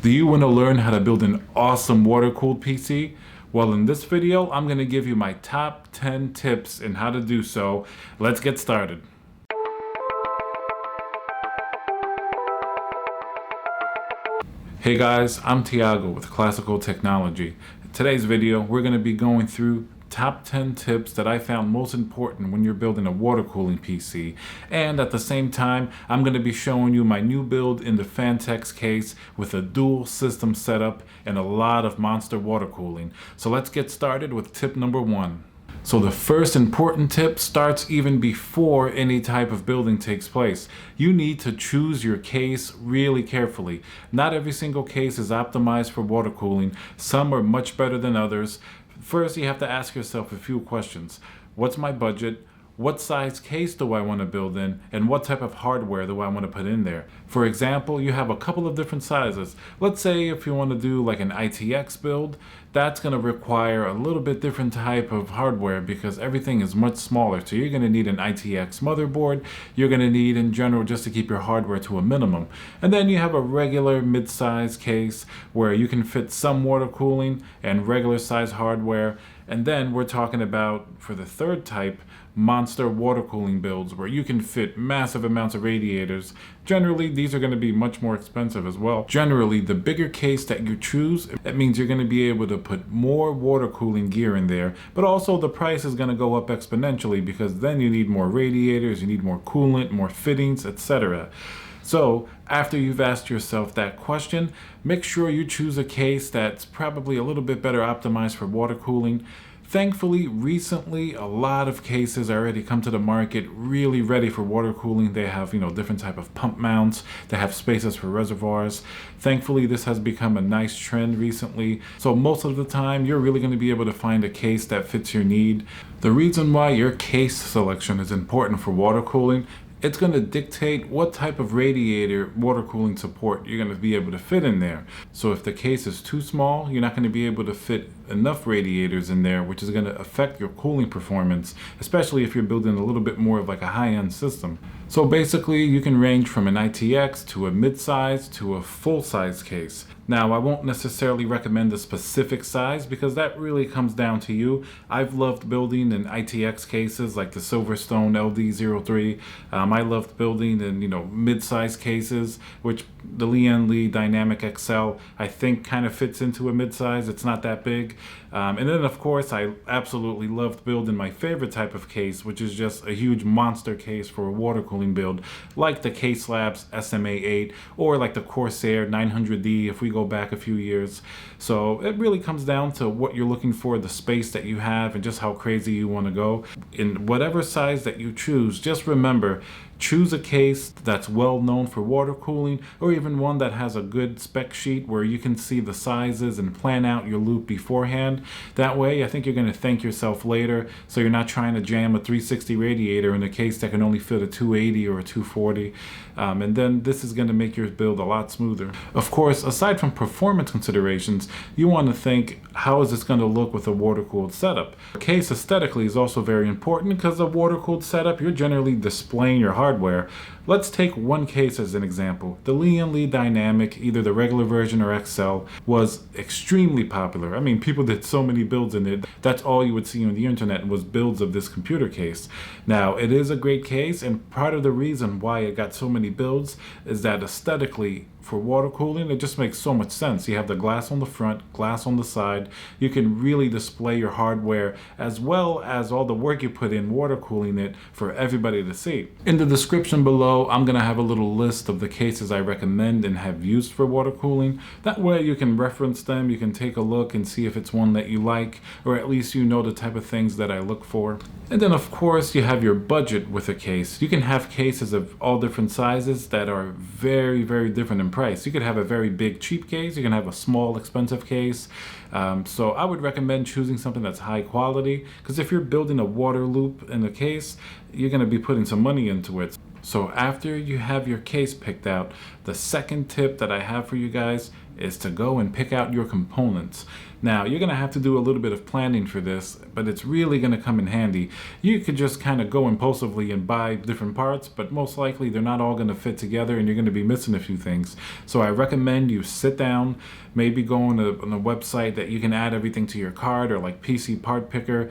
Do you want to learn how to build an awesome water-cooled PC? Well, in this video, I'm going to give you my top 10 tips in how to do so. Let's get started. Hey guys, I'm Tiago with Classical Technology. In today's video, we're going to be going through top 10 tips that I found most important when you're building a water cooling PC. And at the same time, I'm going to be showing you my new build in the Phanteks case with a dual system setup and a lot of monster water cooling. So let's get started with tip number 1. So the first important tip starts even before any type of building takes place. You need to choose your case really carefully. Not every single case is optimized for water cooling. Some are much better than others. First, you have to ask yourself a few questions. What's my budget? What size case do I want to build in? And what type of hardware do I want to put in there? For example, you have a couple of different sizes. Let's say if you want to do like an ITX build, that's going to require a little bit different type of hardware because everything is much smaller. So you're going to need an ITX motherboard. You're going to need in general just to keep your hardware to a minimum. And then you have a regular mid-size case where you can fit some water cooling and regular size hardware. And then we're talking about, for the third type, monster water cooling builds where you can fit massive amounts of radiators. Generally, these are going to be much more expensive as well. Generally, the bigger case that you choose, that means you're going to be able to put more water cooling gear in there, but also the price is going to go up exponentially because then you need more radiators, you need more coolant, more fittings, etc. So after you've asked yourself that question, make sure you choose a case that's probably a little bit better optimized for water cooling. Thankfully, recently, a lot of cases already come to the market really ready for water cooling. They have, different type of pump mounts. They have spaces for reservoirs. Thankfully, this has become a nice trend recently. So most of the time, you're really going to be able to find a case that fits your need. The reason why your case selection is important for water cooling, it's going to dictate what type of radiator water cooling support you're going to be able to fit in there. So if the case is too small, you're not going to be able to fit enough radiators in there, which is going to affect your cooling performance, especially if you're building a little bit more of like a high-end system. So basically, you can range from an ITX to a mid-size to a full-size case. Now, I won't necessarily recommend a specific size because that really comes down to you. I've loved building in ITX cases like the Silverstone LD03. I loved building in, mid-size cases, which the Lian Li Dynamic XL, I think kind of fits into a mid-size. It's not that big. And then, of course, I absolutely loved building my favorite type of case, which is just a huge monster case for a water cooling build, like the Caselabs SMA8 or like the Corsair 900D if we go back a few years. So it really comes down to what you're looking for, the space that you have, and just how crazy you want to go. In whatever size that you choose, just remember, choose a case that's well known for water cooling, or even one that has a good spec sheet where you can see the sizes and plan out your loop beforehand. That way, I think you're going to thank yourself later, so you're not trying to jam a 360 radiator in a case that can only fit a 280 or a 240. And then this is going to make your build a lot smoother. Of course, aside from performance considerations, you want to think, how is this going to look with a water-cooled setup? The case aesthetically is also very important because a water-cooled setup, you're generally displaying your hardware. Let's take one case as an example. The Lian Li Dynamic, either the regular version or XL, was extremely popular. I mean, people did so many builds in it. That's all you would see on the internet was builds of this computer case. Now, it is a great case, and part of the reason why it got so many builds is that aesthetically, for water cooling, it just makes so much sense. You have the glass on the front, glass on the side. You can really display your hardware as well as all the work you put in water cooling it for everybody to see. In the description below, I'm going to have a little list of the cases I recommend and have used for water cooling. That way you can reference them, you can take a look and see if it's one that you like, or at least you know the type of things that I look for. And then of course you have your budget with a case. You can have cases of all different sizes that are very, very different in price. You could have a very big cheap case, you can have a small expensive case. So I would recommend choosing something that's high quality, because if you're building a water loop in the case, you're going to be putting some money into it. So after you have your case picked out, the second tip that I have for you guys is to go and pick out your components. Now, you're going to have to do a little bit of planning for this, but it's really going to come in handy. You could just kind of go impulsively and buy different parts, but most likely they're not all going to fit together and you're going to be missing a few things. So I recommend you sit down, maybe go on a website that you can add everything to your cart, or like PC Part Picker.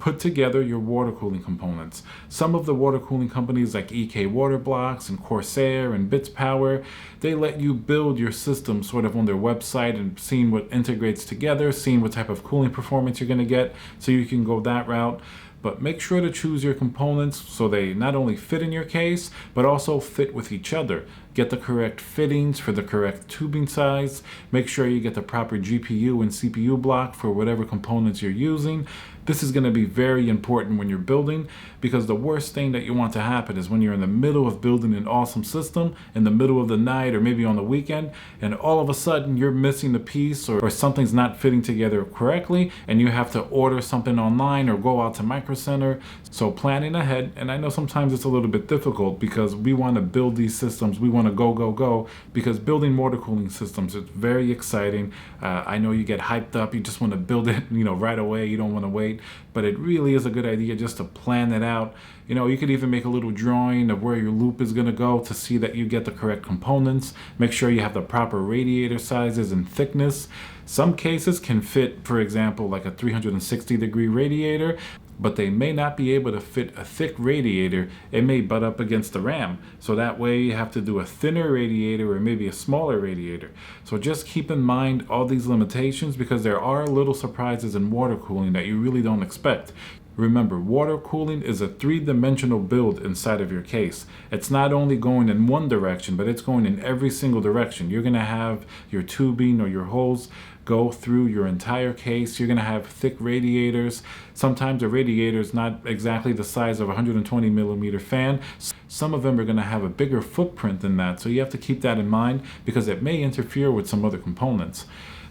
Put together your water cooling components. Some of the water cooling companies like EK Water Blocks and Corsair and Bits Power, they let you build your system sort of on their website and seeing what integrates together, seeing what type of cooling performance you're going to get, so you can go that route. But make sure to choose your components so they not only fit in your case, but also fit with each other. Get the correct fittings for the correct tubing size. Make sure you get the proper GPU and CPU block for whatever components you're using. This is going to be very important when you're building, because the worst thing that you want to happen is when you're in the middle of building an awesome system, in the middle of the night or maybe on the weekend, and all of a sudden you're missing a piece or something's not fitting together correctly, and you have to order something online or go out to Micro Center. So planning ahead, and I know sometimes it's a little bit difficult because we want to build these systems, we want to go, because building water cooling systems is very exciting. I know you get hyped up, you just want to build it, right away, you don't want to wait. But it really is a good idea just to plan it out. You could even make a little drawing of where your loop is going to go to see that you get the correct components. Make sure you have the proper radiator sizes and thickness. Some cases can fit, for example, like a 360-degree radiator, but they may not be able to fit a thick radiator. It may butt up against the ram. So that way you have to do a thinner radiator or maybe a smaller radiator. So just keep in mind all these limitations, because there are little surprises in water cooling that you really don't expect. Remember, water cooling is a three-dimensional build inside of your case. It's not only going in one direction, but it's going in every single direction. You're going to have your tubing or your hose go through your entire case. You're going to have thick radiators. Sometimes a radiator is not exactly the size of a 120 millimeter fan. Some of them are going to have a bigger footprint than that, so you have to keep that in mind because it may interfere with some other components.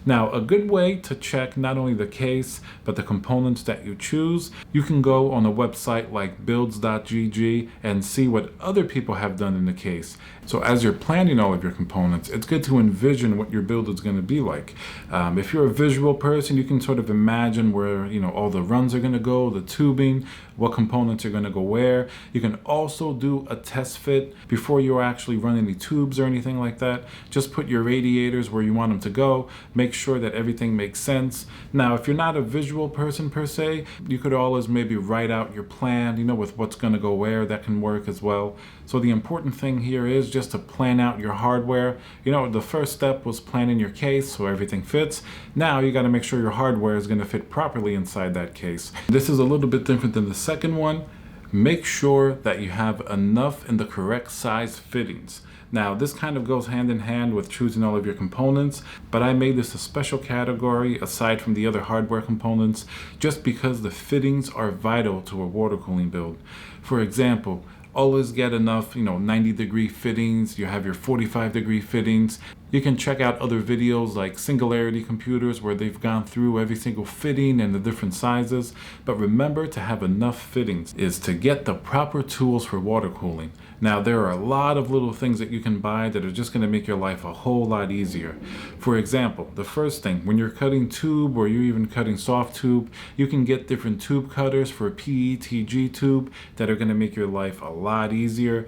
Now, a good way to check not only the case, but the components that you choose, you can go on a website like builds.gg and see what other people have done in the case. So as you're planning all of your components, it's good to envision what your build is going to be like. If you're a visual person, you can sort of imagine where all the runs are going to go, the tubing, what components are going to go where. You can also do a test fit before you actually run any tubes or anything like that. Just put your radiators where you want them to go. Make sure that everything makes sense. Now, if you're not a visual person per se, you could always maybe write out your plan, with what's going to go where. That can work as well. So the important thing here is just to plan out your hardware. The first step was planning your case so everything fits. Now you got to make sure your hardware is going to fit properly inside that case. This is a little bit different than the second one. Make sure that you have enough in the correct size fittings. Now, this kind of goes hand in hand with choosing all of your components, but I made this a special category aside from the other hardware components, just because the fittings are vital to a water cooling build. For example, always get enough 90-degree fittings. You have your 45-degree fittings. You can check out other videos like Singularity Computers where they've gone through every single fitting and the different sizes. But remember, to have enough fittings is to get the proper tools for water cooling. Now, there are a lot of little things that you can buy that are just going to make your life a whole lot easier. For example, the first thing, when you're cutting tube or you're even cutting soft tube, you can get different tube cutters for PETG tube that are going to make your life a lot easier.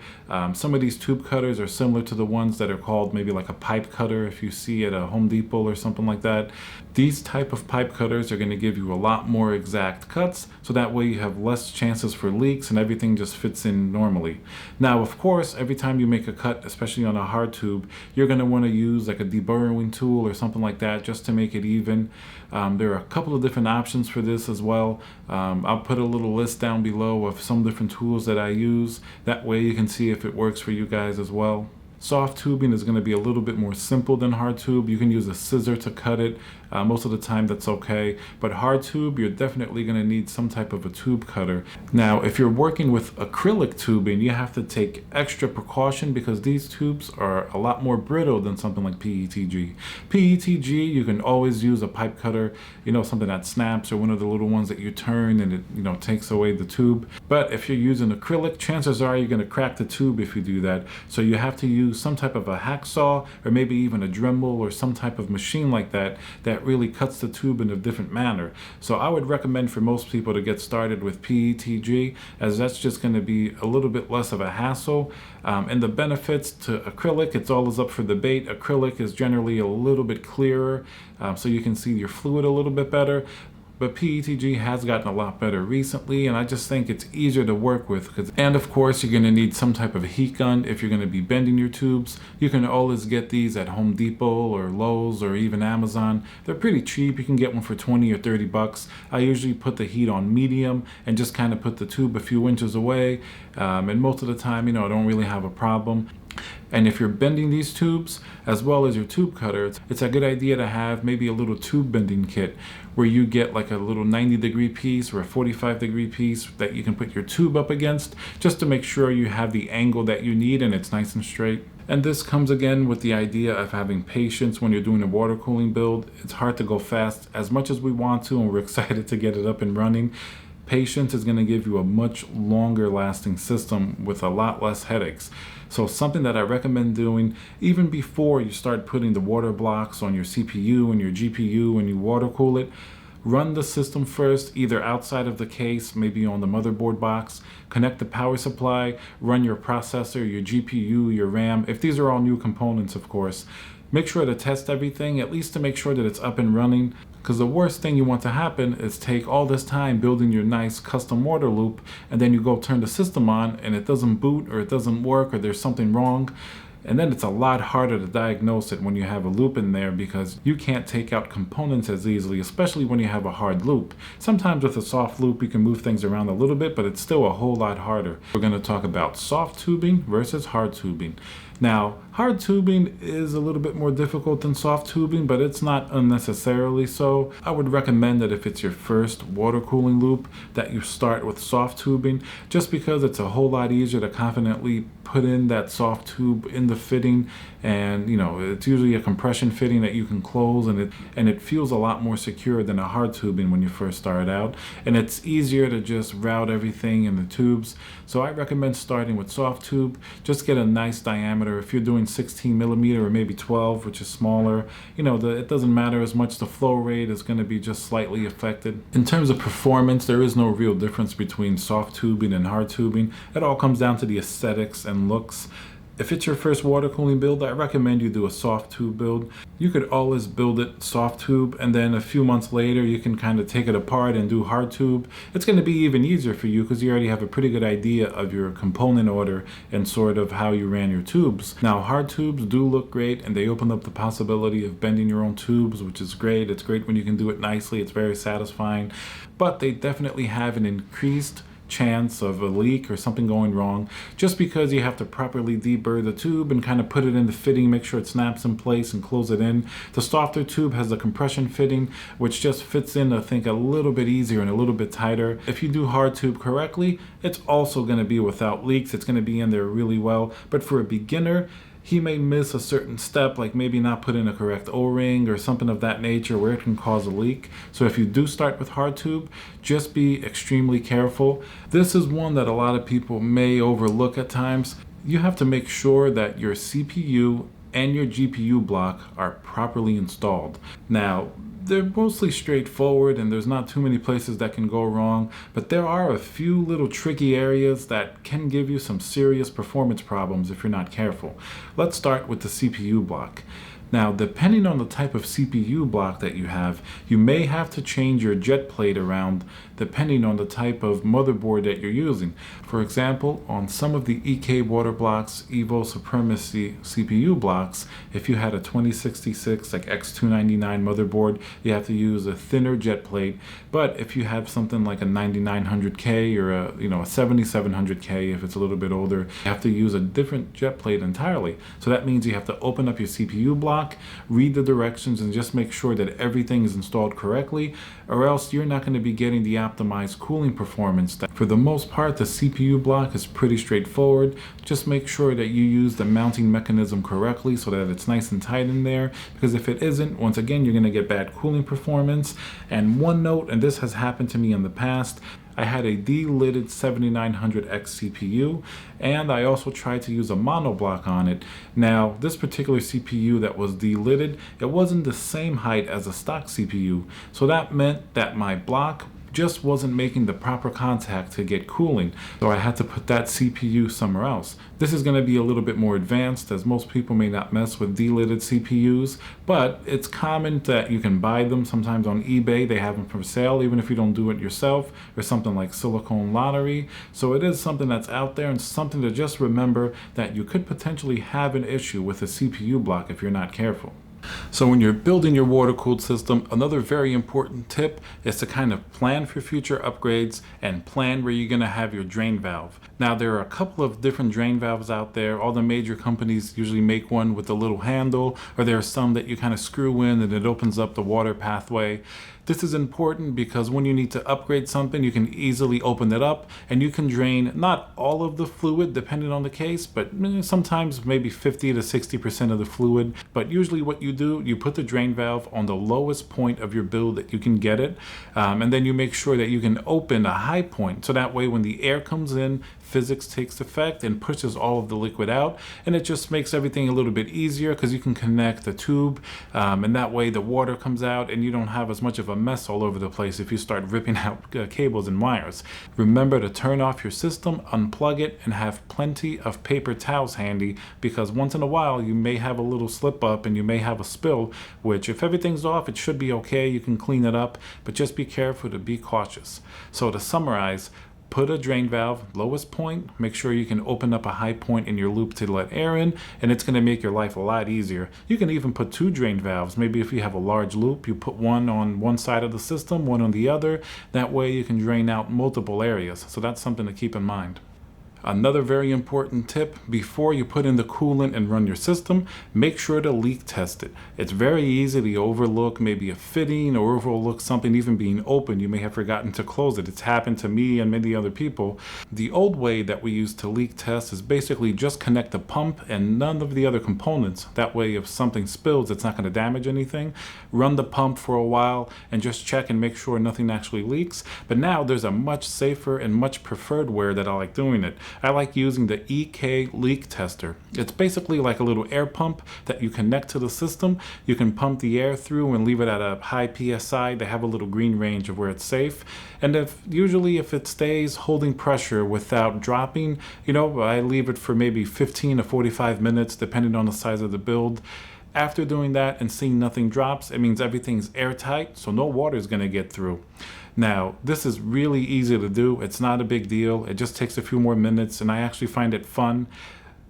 Some of these tube cutters are similar to the ones that are called maybe like a pipe cutter if you see at a Home Depot or something like that. These type of pipe cutters are going to give you a lot more exact cuts, so that way you have less chances for leaks and everything just fits in normally. Now, of course, every time you make a cut, especially on a hard tube, you're going to want to use like a deburrowing tool or something like that just to make it even. There are a couple of different options for this as well. I'll put a little list down below of some different tools that I use. That way you can see if it works for you guys as well. Soft tubing is going to be a little bit more simple than hard tube. You can use a scissor to cut it. Most of the time that's okay, but hard tube, you're definitely going to need some type of a tube cutter. Now, if you're working with acrylic tubing, you have to take extra precaution because these tubes are a lot more brittle than something like PETG. PETG, you can always use a pipe cutter, something that snaps, or one of the little ones that you turn and it takes away the tube. But if you're using acrylic, chances are you're going to crack the tube if you do that. So you have to use some type of a hacksaw or maybe even a Dremel or some type of machine like that really cuts the tube in a different manner. So I would recommend for most people to get started with PETG, as that's just going to be a little bit less of a hassle. And the benefits to acrylic, it's always up for debate. Acrylic is generally a little bit clearer, so you can see your fluid a little bit better. But PETG has gotten a lot better recently, and I just think it's easier to work with. And of course, you're going to need some type of a heat gun if you're going to be bending your tubes. You can always get these at Home Depot or Lowe's or even Amazon. They're pretty cheap. You can get one for 20 or 30 bucks. I usually put the heat on medium and just kind of put the tube a few inches away. And most of the time, I don't really have a problem. And if you're bending these tubes as well as your tube cutter, it's a good idea to have maybe a little tube bending kit where you get like a little 90-degree piece or a 45-degree piece that you can put your tube up against, just to make sure you have the angle that you need and it's nice and straight. And this comes again with the idea of having patience when you're doing a water cooling build. It's hard to go fast as much as we want to, and we're excited to get it up and running. Patience is going to give you a much longer lasting system with a lot less headaches. So something that I recommend doing even before you start putting the water blocks on your CPU and your GPU when you water cool it, run the system first, either outside of the case, maybe on the motherboard box, connect the power supply, run your processor, your GPU, your RAM. If these are all new components, of course, make sure to test everything, at least to make sure that it's up and running. Because the worst thing you want to happen is take all this time building your nice custom water loop, and then you go turn the system on and it doesn't boot, or it doesn't work, or there's something wrong. And then it's a lot harder to diagnose it when you have a loop in there, because you can't take out components as easily, especially when you have a hard loop. Sometimes with a soft loop you can move things around a little bit, but it's still a whole lot harder. We're going to talk about soft tubing versus hard tubing. Now, hard tubing is a little bit more difficult than soft tubing, but it's not unnecessarily so. I would recommend that if it's your first water cooling loop, that you start with soft tubing, just because it's a whole lot easier to confidently put in that soft tube in the fitting, and it's usually a compression fitting that you can close, and it feels a lot more secure than a hard tubing when you first start out, and it's easier to just route everything in the tubes. So I recommend starting with soft tube. Just get a nice diameter. If you're doing 16 millimeter or maybe 12, which is smaller, it doesn't matter as much. The flow rate is going to be just slightly affected. In terms of performance, there is no real difference between soft tubing and hard tubing. It all comes down to the aesthetics and looks. If it's your first water cooling build, I recommend you do a soft tube build. You could always build it soft tube, and then a few months later you can kind of take it apart and do hard tube. It's going to be even easier for you because you already have a pretty good idea of your component order and sort of how you ran your tubes. Now, hard tubes do look great, and they open up the possibility of bending your own tubes, which is great. It's great when you can do it nicely. It's very satisfying, but they definitely have an increased chance of a leak or something going wrong, just because you have to properly deburr the tube and kind of put it in the fitting, make sure it snaps in place and close it in. The softer tube has the compression fitting, which just fits in, I think, a little bit easier and a little bit tighter. If you do hard tube correctly, it's also going to be without leaks. It's going to be in there really well. But for a beginner, he may miss a certain step, like maybe not put in a correct O-ring or something of that nature where it can cause a leak. So if you do start with hard tube, just be extremely careful. This is one that a lot of people may overlook at times. You have to make sure that your CPU and your GPU block are properly installed. Now, they're mostly straightforward and there's not too many places that can go wrong, but there are a few little tricky areas that can give you some serious performance problems if you're not careful. Let's start with the CPU block. Now, depending on the type of CPU block that you have, you may have to change your jet plate around depending on the type of motherboard that you're using. For example, on some of the EK Water Blocks Evo Supremacy CPU blocks, if you had a 2066 like X299 motherboard, you have to use a thinner jet plate. But if you have something like a 9900K or a 7700K, if it's a little bit older, you have to use a different jet plate entirely. So that means you have to open up your CPU block, read the directions, and just make sure that everything is installed correctly, or else you're not going to be getting the optimized cooling performance. For the most part, the CPU block is pretty straightforward. Just make sure that you use the mounting mechanism correctly so that it's nice and tight in there, because if it isn't, once again, you're going to get bad cooling performance. And one note, and this has happened to me in the past, I had a de-lidded 7900X CPU, and I also tried to use a monoblock on it. Now, this particular CPU that was de-lidded, it wasn't the same height as a stock CPU, so that meant that my block just wasn't making the proper contact to get cooling, so I had to put that CPU somewhere else. This is going to be a little bit more advanced, as most people may not mess with de-lidded CPUs, but it's common that you can buy them sometimes on eBay. They have them for sale, even if you don't do it yourself, or something like Silicon Lottery. So it is something that's out there, and something to just remember that you could potentially have an issue with a CPU block if you're not careful. So when you're building your water-cooled system, another very important tip is to kind of plan for future upgrades and plan where you're going to have your drain valve. Now, there are a couple of different drain valves out there. All the major companies usually make one with a little handle, or there are some that you kind of screw in and it opens up the water pathway. This is important because when you need to upgrade something, you can easily open it up and you can drain not all of the fluid depending on the case, but sometimes maybe 50 to 60% of the fluid. But usually what you do, you put the drain valve on the lowest point of your build that you can get it, and then you make sure that you can open a high point, so that way when the air comes in, physics takes effect and pushes all of the liquid out, and it just makes everything a little bit easier because you can connect the tube, and that way the water comes out and you don't have as much of a mess all over the place if you start ripping out cables and wires. Remember to turn off your system, unplug it, and have plenty of paper towels handy, because once in a while you may have a little slip up and you may have a spill, which if everything's off, it should be okay. You can clean it up, but just be careful to be cautious. So to summarize, put a drain valve lowest point, make sure you can open up a high point in your loop to let air in, and it's going to make your life a lot easier. You can even put two drain valves. Maybe if you have a large loop, you put one on one side of the system, one on the other. That way you can drain out multiple areas. So that's something to keep in mind. Another very important tip, before you put in the coolant and run your system, make sure to leak test it. It's very easy to overlook maybe a fitting or overlook something even being open. You may have forgotten to close it. It's happened to me and many other people. The old way that we used to leak test is basically just connect the pump and none of the other components. That way if something spills, it's not going to damage anything. Run the pump for a while and just check and make sure nothing actually leaks. But now there's a much safer and much preferred way that I like doing it. I like using the EK leak tester. It's basically like a little air pump that you connect to the system. You can pump the air through and leave it at a high PSI. They have a little green range of where it's safe. And usually if it stays holding pressure without dropping, I leave it for maybe 15 to 45 minutes depending on the size of the build. After doing that and seeing nothing drops, it means everything's airtight, so no water is going to get through. Now, this is really easy to do. It's not a big deal. It just takes a few more minutes, and I actually find it fun.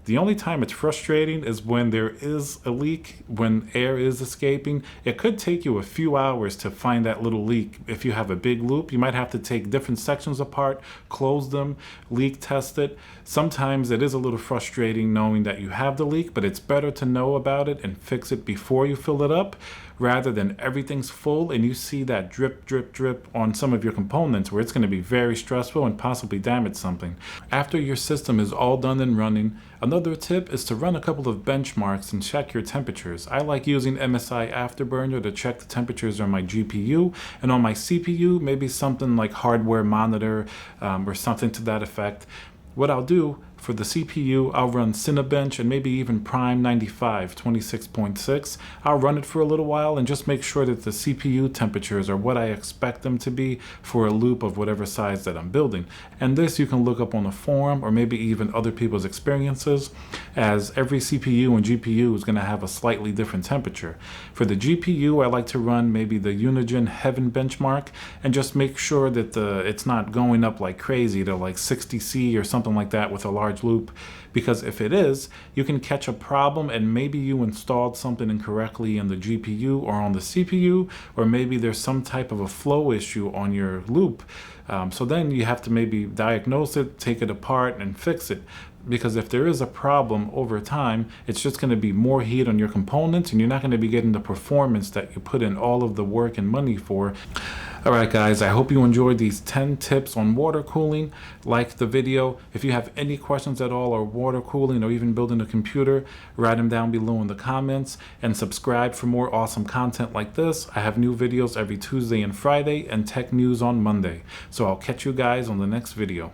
The only time it's frustrating is when there is a leak, when air is escaping. It could take you a few hours to find that little leak. If you have a big loop, you might have to take different sections apart, close them, leak test it. Sometimes it is a little frustrating knowing that you have the leak, but it's better to know about it and fix it before you fill it up, rather than everything's full and you see that drip, drip, drip on some of your components, where it's going to be very stressful and possibly damage something. After your system is all done and running, another tip is to run a couple of benchmarks and check your temperatures. I like using MSI Afterburner to check the temperatures on my GPU, and on my CPU, maybe something like Hardware Monitor or something to that effect. What I'll do For the CPU, I'll run Cinebench and maybe even Prime 95 26.6. I'll run it for a little while and just make sure that the CPU temperatures are what I expect them to be for a loop of whatever size that I'm building. And this you can look up on a forum or maybe even other people's experiences, as every CPU and GPU is going to have a slightly different temperature. For the GPU, I like to run maybe the Unigen Heaven benchmark and just make sure that it's not going up like crazy to like 60C or something like that with a large loop, because if it is, you can catch a problem and maybe you installed something incorrectly in the GPU or on the CPU, or maybe there's some type of a flow issue on your loop. So then you have to maybe diagnose it, take it apart and fix it. Because if there is a problem over time, it's just going to be more heat on your components and you're not going to be getting the performance that you put in all of the work and money for. Alright guys, I hope you enjoyed these 10 tips on water cooling. Like the video. If you have any questions at all on water cooling or even building a computer, write them down below in the comments, and subscribe for more awesome content like this. I have new videos every Tuesday and Friday and tech news on Monday. So I'll catch you guys on the next video.